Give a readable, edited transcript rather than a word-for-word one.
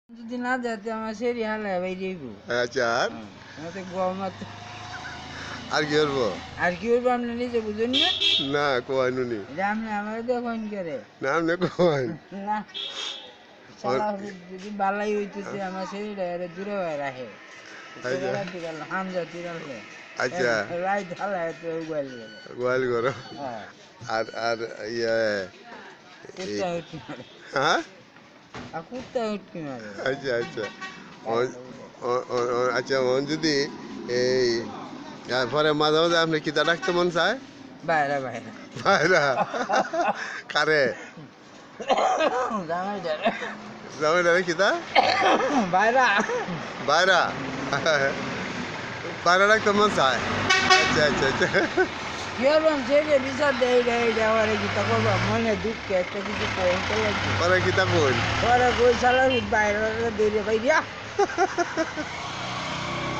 যদি না যেতে আমার সেরি হালায় ভাই যাইব। আচ্ছা আর আমাদের গমাত আর কি করবো? আর কি করবো আপনি নিজে বুঝুন না? না কোয়াই নুনি যে আপনি আমার দেখুন করে না আপনি কোয়াই না শালা যদি বালাই হইতেছে আমার সেরিটা এর দূরে হয়ে রাখে হামজা তিরালে আচ্ছা রাইট হালায় তো উগাইল গেল। গোয়াল করো হ্যাঁ আর আর ইয়ে কুত্তা উঠি মারে হ্যাঁ আর কুত্তা উঠি মারে আচ্ছা আচ্ছা আচ্ছা ওন যদি এই পরে মাঝে মাঝে আপনি কিতা রাখতে মন চায় বাইরে বাইরে ভাইরা কারে জামাই যাবে জামাই রে কিতা বাইরা বাইরা বাইরা রাখতে মন চায় আচ্ছা আচ্ছা আচ্ছা কি হলাম সেরে বিচার দেয় দেওয়ারে গীতা করবো মনে দুঃখে একটা কিছু পয়েন্ট লাগবে পরে কিতা কই পরে কই সালার বাইরে দিয়ে ভাই দিয়া